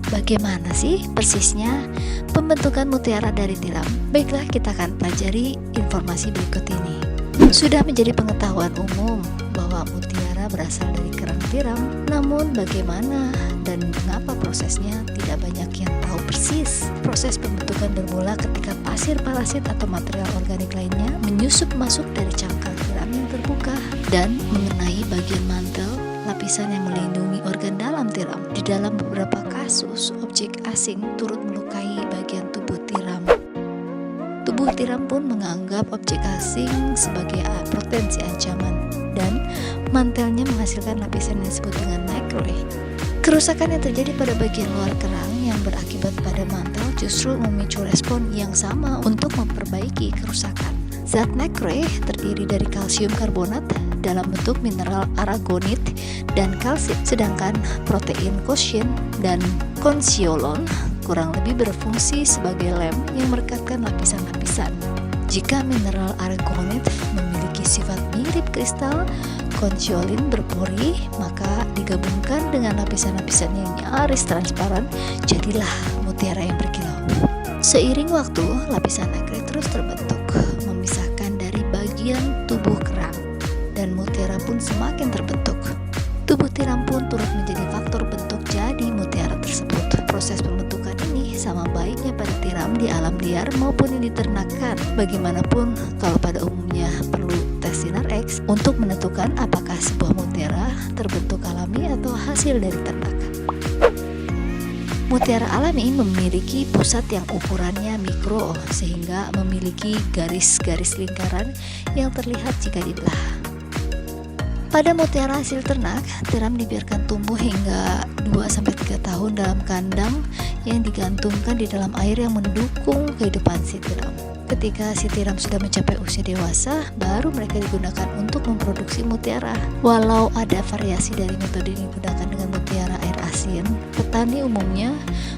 Bagaimana sih persisnya pembentukan mutiara dari tiram? Baiklah, kita akan pelajari informasi berikut ini. Sudah menjadi pengetahuan umum bahwa mutiara berasal dari kerang tiram, namun bagaimana dan mengapa prosesnya tidak banyak yang tahu persis. Proses pembentukan bermula ketika pasir parasit atau material organik lainnya menyusup masuk dari cangkang tiram yang terbuka dan mengenai bagian mantel lapisan yang melindungi organ dalam tiram. Di dalam beberapa kasus, objek asing turut melukai bagian tubuh tiram. Tubuh tiram pun menganggap objek asing sebagai potensi ancaman dan mantelnya menghasilkan lapisan yang disebut dengan nacre. Kerusakan yang terjadi pada bagian luar kerang yang berakibat pada mantel justru memicu respon yang sama untuk memperbaiki kerusakan. Zat nacre terdiri dari kalsium karbonat dalam bentuk mineral aragonit dan kalsit, sedangkan protein kosin dan konsiolon kurang lebih berfungsi sebagai lem yang merekatkan lapisan-lapisan. Jika mineral aragonit memiliki sifat mirip kristal, konsiolin berpori, maka digabungkan dengan lapisan-lapisan yang nyaris transparan, jadilah mutiara yang berkilau. Seiring waktu, lapisan nacre terus terbentuk, memisahkan dari bagian tubuh kerang, dan mutiara pun semakin terbentuk. Tubuh tiram pun turut menjadi faktor bentuk jadi mutiara tersebut. Proses pembentukan ini sama baiknya pada tiram di alam liar maupun yang diternakan. Bagaimanapun, kalau pada umumnya perlu tes sinar X untuk menentukan apakah sebuah mutiara terbentuk alami atau hasil dari ternak. Mutiara alami memiliki pusat yang ukurannya mikro sehingga memiliki garis-garis lingkaran yang terlihat jika dibelah. Pada mutiara hasil ternak, tiram dibiarkan tumbuh hingga 2-3 tahun dalam kandang yang digantungkan di dalam air yang mendukung kehidupan si tiram. Ketika si tiram sudah mencapai usia dewasa, baru mereka digunakan untuk memproduksi mutiara. Walau ada variasi dari metode yang digunakan dengan mutiara air asin, petani umumnya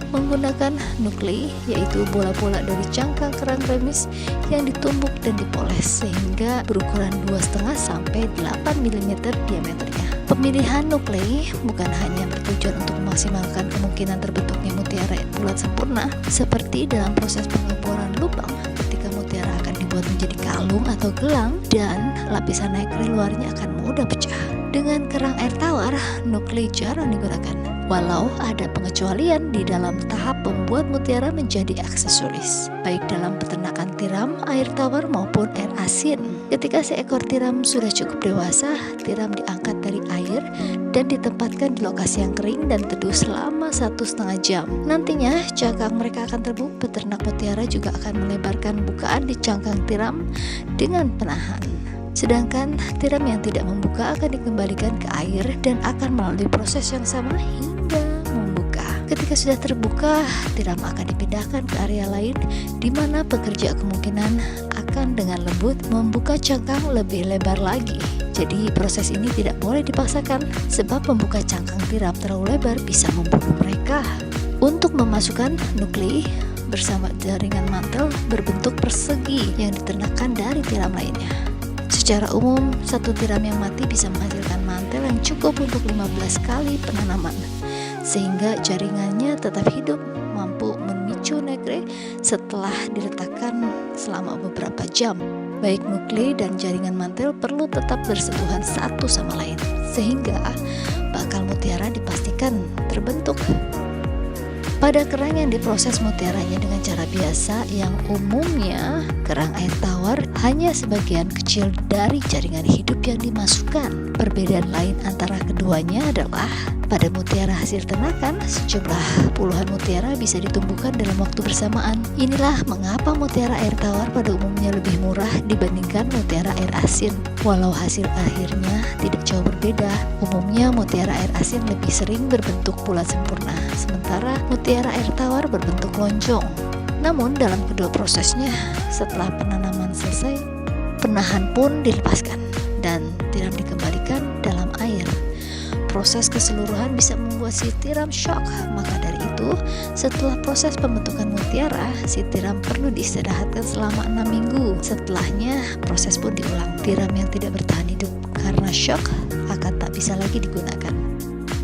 menggunakan nuklei, yaitu bola-bola dari cangkang kerang remis yang ditumbuk dan dipoles sehingga berukuran 2,5-8 mm diameternya. Pemilihan nuklei bukan hanya bertujuan untuk memaksimalkan kemungkinan terbentuknya mutiara bulat sempurna, seperti dalam proses pengeboran lubang ketika mutiara akan dibuat menjadi kalung atau gelang dan lapisan nacre luarnya akan mudah pecah. Dengan kerang air tawar, nuklei jarang digunakan. Walau ada pengecualian di dalam tahap membuat mutiara menjadi aksesoris, baik dalam peternakan tiram, air tawar maupun air asin. Ketika seekor tiram sudah cukup dewasa, tiram diangkat dari air dan ditempatkan di lokasi yang kering dan teduh selama 1,5 jam. Nantinya cangkang mereka akan terbuka. Peternak mutiara juga akan melebarkan bukaan di cangkang tiram dengan penahan. Sedangkan tiram yang tidak membuka akan dikembalikan ke air dan akan melalui proses yang sama hingga membuka. Ketika sudah terbuka, tiram akan dipindahkan ke area lain di mana pekerja kemungkinan akan dengan lembut membuka cangkang lebih lebar lagi. Jadi proses ini tidak boleh dipaksakan sebab membuka cangkang tiram terlalu lebar bisa membunuh mereka. Untuk memasukkan nuklei bersama jaringan mantel berbentuk persegi yang diternakan dari tiram lainnya. Secara umum, satu tiram yang mati bisa menghasilkan mantel yang cukup untuk 15 kali penanaman, sehingga jaringannya tetap hidup, mampu memicu nacre setelah diletakkan selama beberapa jam. Baik nuklei dan jaringan mantel perlu tetap bersentuhan satu sama lain, sehingga bakal mutiara dipastikan terbentuk. Pada kerang yang diproses mutiaranya dengan cara biasa yang umumnya kerang air tawar hanya sebagian kecil dari jaringan hidup yang dimasukkan. Perbedaan lain antara keduanya adalah pada mutiara hasil ternakan, sejumlah puluhan mutiara bisa ditumbuhkan dalam waktu bersamaan. Inilah mengapa mutiara air tawar pada umumnya lebih murah dibandingkan mutiara air asin. Walau hasil akhirnya tidak jauh berbeda, umumnya mutiara air asin lebih sering berbentuk bulat sempurna, sementara mutiara air tawar berbentuk lonjong. Namun dalam kedua prosesnya, setelah penanaman selesai, penahan pun dilepaskan dan tiram dikembalikan dalam air. Proses keseluruhan bisa membuat si tiram shock. Maka dari itu, setelah proses pembentukan mutiara, si tiram perlu diistirahatkan selama 6 minggu. Setelahnya, proses pun diulang. Tiram yang tidak bertahan hidup karena shock akan tak bisa lagi digunakan.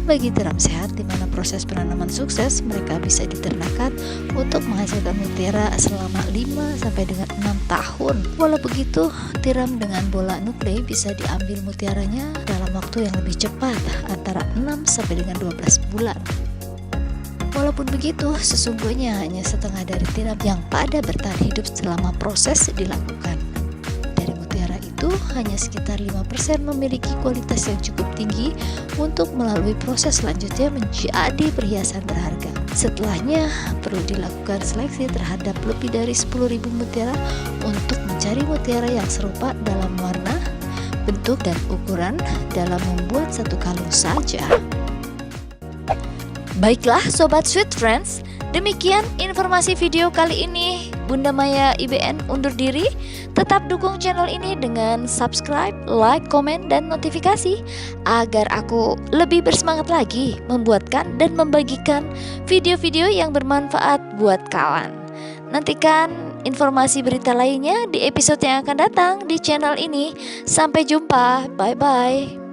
Bagi tiram sehat di mana proses penanaman sukses, mereka bisa diternakan untuk menghasilkan mutiara selama 5 sampai dengan 6 tahun. Walau begitu, tiram dengan bola nuklei bisa diambil mutiaranya dalam waktu yang lebih cepat, antara 6 sampai dengan 12 bulan. Walaupun begitu, sesungguhnya hanya setengah dari tiram yang pada bertahan hidup selama proses dilakukan. Dari mutiara itu, hanya sekitar 5% memiliki kualitas yang cukup tinggi untuk melalui proses selanjutnya menjadi perhiasan berharga. Setelahnya, perlu dilakukan seleksi terhadap lebih dari 10.000 mutiara untuk mencari mutiara yang serupa dalam warna, bentuk, dan ukuran dalam membuat satu kalung saja. Baiklah Sobat Sweet Friends, demikian informasi video kali ini. Bunda Maya IBN undur diri. Tetap dukung channel ini dengan subscribe, like, komen, dan notifikasi agar aku lebih bersemangat lagi membuatkan dan membagikan video-video yang bermanfaat buat kawan. Nantikan informasi berita lainnya di episode yang akan datang di channel ini. Sampai jumpa, bye-bye.